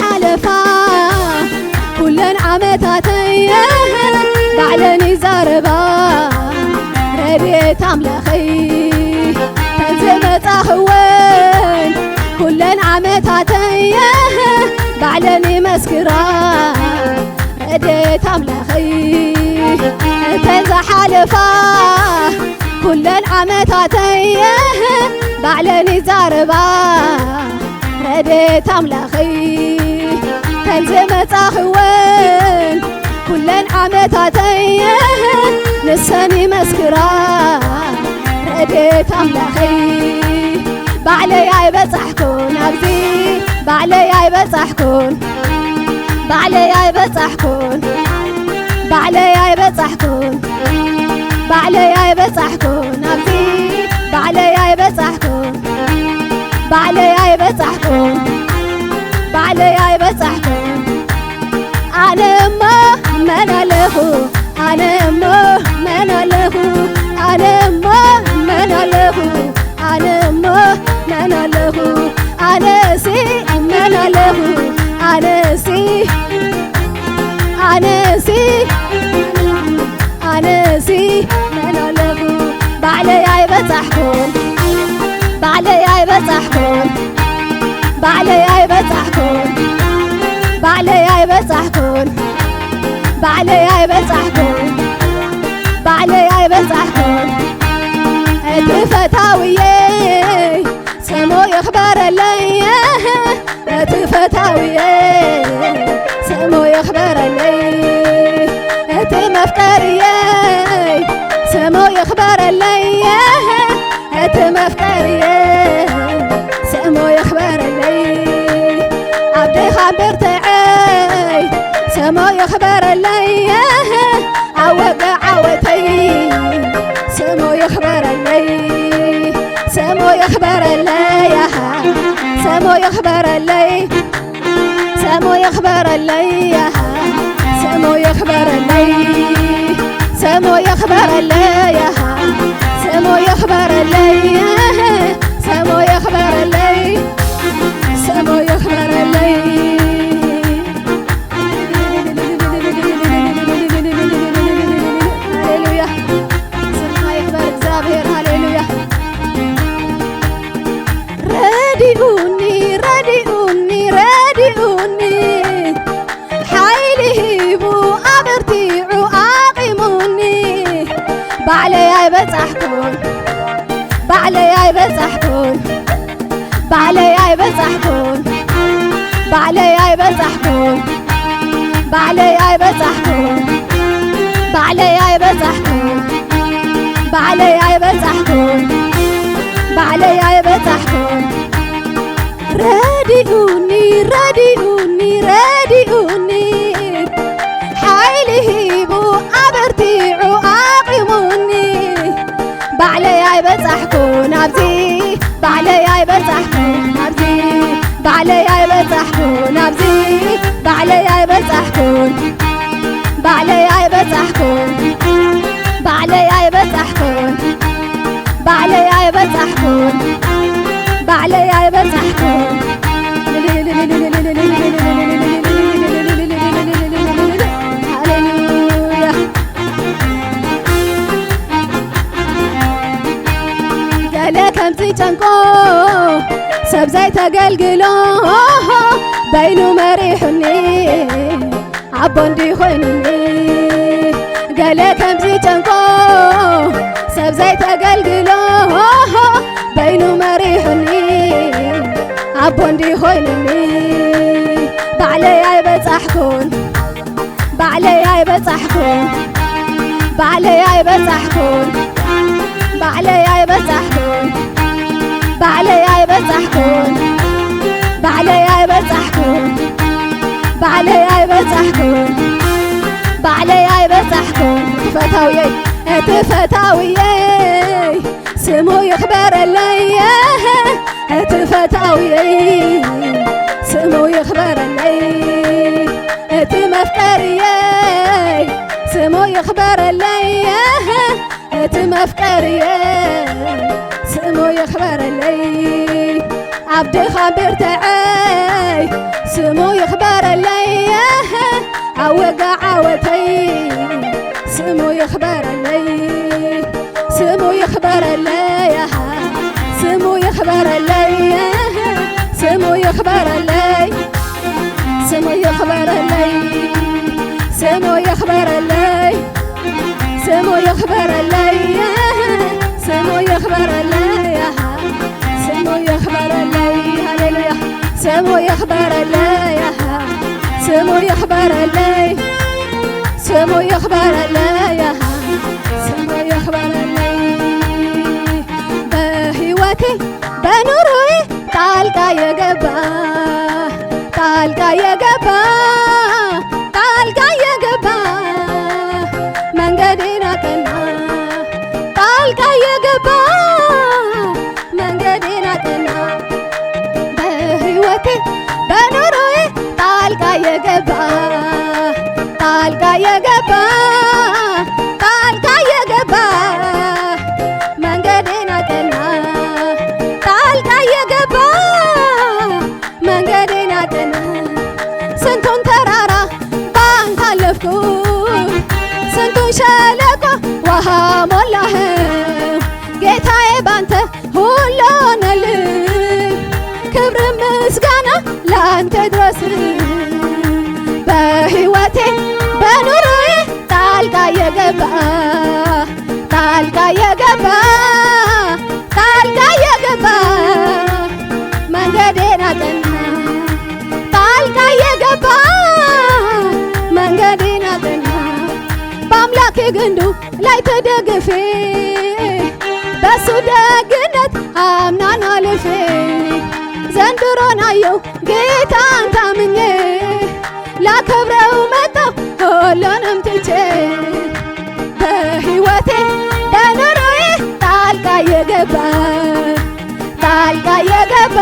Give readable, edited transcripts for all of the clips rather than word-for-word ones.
حلفا كلن عمتاتي بعلني زاربا رديت أملخي تنزمت أخوين كلن عمتاتي بعلني مسكرا رديت أملخي تنز حلفا كلن عمتاتي بعلني زاربا رديت أملخي تنزمت أخوين كلن عمتاتي نساني مسكرا رديت أملخي بعلي بصحكون أبزي بعلي بصحكون بعلي بصحكون بعلي بصحكون بعلي بصحكون أبزي بعلي بصحكون بعلي بصحكون بعلي بصحكون أنا ما من له أنا ما من له أنا ما من له أنا ما من له أنا سي من له أنا سي أنا سي أنا سي من له بعلي بصحكون بعلي بصحكون بعلي بصحكون بعلي بصحكون بعلي بصحكون بعلي بصحكون اتفتاوية سمو يخبر لي اتفتاوية سمو يخبر لي اتمفكرية سمو يخبر لي اتمفكرية سمو يخبر لي عبدي خبرتعي سمو يخبر لي عوق عوتي سمو يخبر لي سمو يخبر لي سمو يخبر لي سمو يخبر لي سمو يخبر لي سمو يخبر لي سمو يخبر لي سمو يخبر لي سمو يخبر لي هاليلويا سمع يخبر እግዚአብሔር هاليلويا راديوني راديوني راديوني حيلي هيبو أبرتيعو أقيموني بعلي بصحكون بعلي بصحكون بعلي بصحكون بعلي بصحكون بعلي بصحكون بعلي بصحكون بعلي بصحكون بعلي بصحكون راديوني راديوني راديوني حيلي هيبو أبرتيعو أقيموني بعلي بصحكون أبزي بعلي بصحكون أبزي بعلي بصحكون أبزي بعلي بصحكون بعلي بصحكون بعلي بصحكون بعلي بصحكون بعلي بصحكون هاليلويا قالك همزي تنكو سبزي تقلقلو بينو مريحني عبوندي خويني قالك همزي تنكو سبزي تقلقلو بينو مريحني عبوندي خويني بعلي بصحكون بعلي بصحكون بعلي بصحكون بعلي بصحكون بعلي بصحكون بعلي بصحكون بعلي بصحكون بعلي አይበጻሕኩም እትፈታውዬ ስሙ ይኽበረለይ እትፈታውዬ ስሙ ይኽበረለይ እቲ መፍቀርዬ ስሙ ይኽበረለይ እቲ መፍቀርዬ ስሙ ይኽበረለይ عبدኻ ብርትዐይ ስሙ ይኽበረለይ አወጋ ዓወተይ ስሙ ይኽበረለይ ስሙ ይኽበረለይ ስሙ ይኽበረለይ ስሙ ይኽበረለይ ስሙ ይኽበረለይ ስሙ ይኽበረለይ ስሙ ይኽበረለይ ስሙ ይኽበረለይ ስሙ ይኽበረለይ ሃሌሉያ ስሙ ይኽበረለይ ስሙ ይኽበረለይ ስሙ ይኽበረለይ ስሙ ይኽበረለይ በሕይወቴ በኑሮዬ ጣልቃ የገባ ጣልቃ የገባ ጣልቃ የገባ መንገዴን አቀና ጣልቃ የገባ መንገዴን አቀና በሕይወቴ በኑሮዬ ጣልቃ የገባ ጣልቃ የገባ ጣልቃ የገባ መንገዴን አቀና ጣልቃ የገባ መንገዴን አቀና ስንቱን ተራራ ባንተ አለፍኩት ስንቱን ሸለቆ ውሃ ሞላህ ጌታዬ ባንተ ሁሉ ሆነልኝ ክብር ምስጋና ላንተ ድረስ በሕይወቴ በኑሮዬ ጣልቃ የገባ ጣልቃ የገባ ጣልቃ የገባ መንገዴን አቀና ጣልቃ የገባ መንገዴን አቀና በአምላኬ ግንዱ ላይ ተደግፌ በሱ ደግነት አምናን አልፌ ዘንድሮን አየው ጌታን ታምኜ ላከብረው መጣሁ ሁሉንም ትቼ በሕይወቴ በኑሮዬ ጣልቃ የገባ ጣልቃ የገባ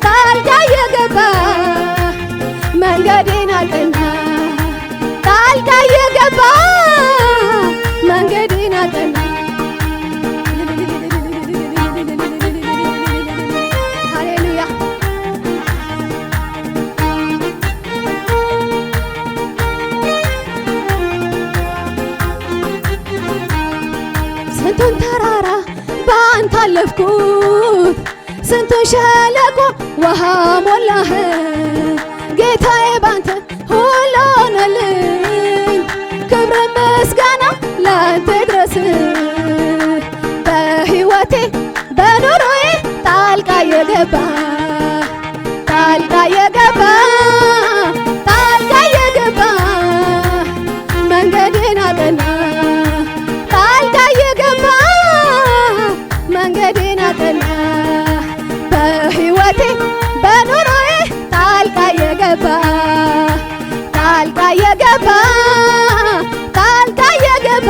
ጣልቃ የገባ መንገዴን አቀና ጣልቃ የገባ መንገዴን አቀና ሃሌሉያ ስንቱን ተራራ ባንተ አለፍኩት ስንቱን ሸለቆ ውሃ ሞላህ ጌታዬ ባንተ ሁሉ ሆነልኝ ክብር ምስጋና ላንተ ድረስ በሕይወቴ በኑሮዬ ጣልቃ የገባ ጣልቃ የገባ ጣልቃ የገባ መንገዴን አቀና ጣልቃ የገባ መንገዴን አቀና በሕይወቴ በኑሮዬ ጣልቃ የገባ ጣልቃ የገባ ጣልቃ የገባ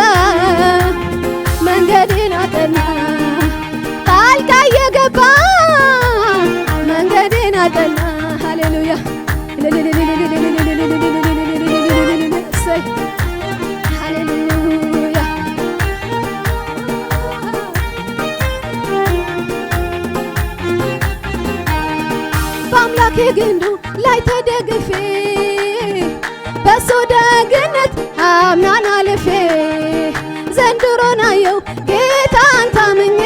መንገዴን አቀና ጣልቃ የገባ መንገዴን አቀና ሃሌሉያ እሰይ ሃሌሉያ በአምላኬ ግንዱ ላይ ተደግፌ በሱ ደግነት አምናን አልፌ ዘንድሮን አየው ጌታን ታምኜ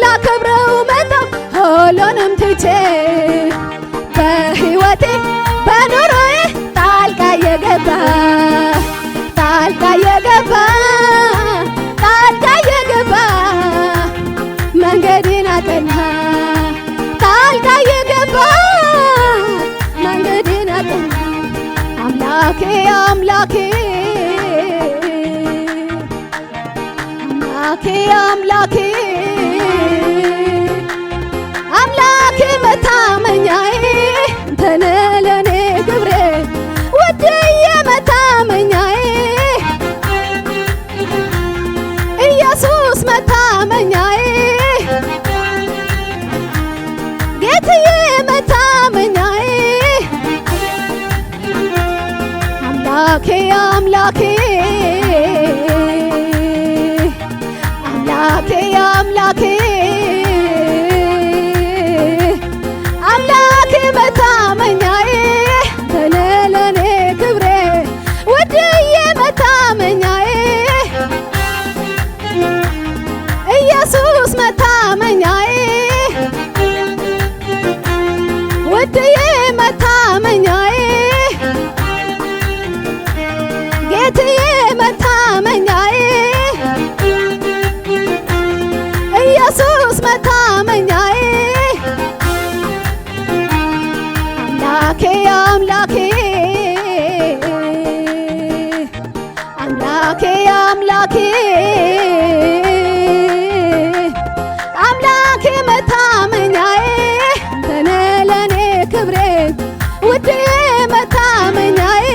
ላከብረው መጣሁ ሁሉንም ትቼ በሕይወቴ በኑሮዬ ጣልቃ የገባ ጣልቃ የገባ ጣልቃ የገባ መንገዴን አቀና ጣልቃ የገባ መንገዴን አቀና አምላኬ አምላኬ አምላኬ አምላኬ መታመኛዬ አንተ ነህ ለኔ ክብሬ ውድዬ መታ አምላኬ አምላኬ አምላኬ አምላኬ አምላኬ መታመኛዬ ተነለኔ ክብሬ ውድዬ መታመኛዬ ኢየሱስ መታመኛዬ ውድዬ መታመኛዬ ጌትዬ መታመኛዬ ኢየሱስ መታመኛዬ አምላኬ አምላኬ አምላኬ አምላኬ አምላኬ መታመኛዬ ተነለኔ ክብሬ ውድዬ መታመኛዬ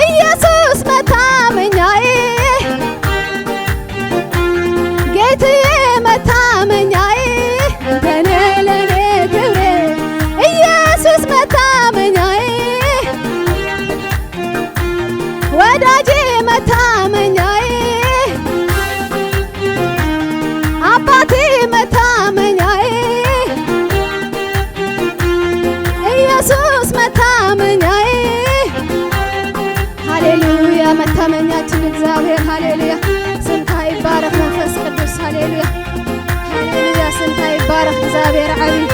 ኢየሱስ መታመኛዬ ጌትዬ መታመኛዬ ተነለኔ ክብሬ ኢየሱስ መታመኛዬ ወዳጄ መታመኛዬ አባቴ መታመኛዬ ኢየሱስ መታመኛዬ ሃሌሉያ መታመኛችን እግዚአብሔር ሃሌሉያ ስንታ ይባረክ መንፈስ ቅዱስ ሃሌሉያ ሃሌሉያ ስንታ ይባረክ እግዚአብሔር ዓብይ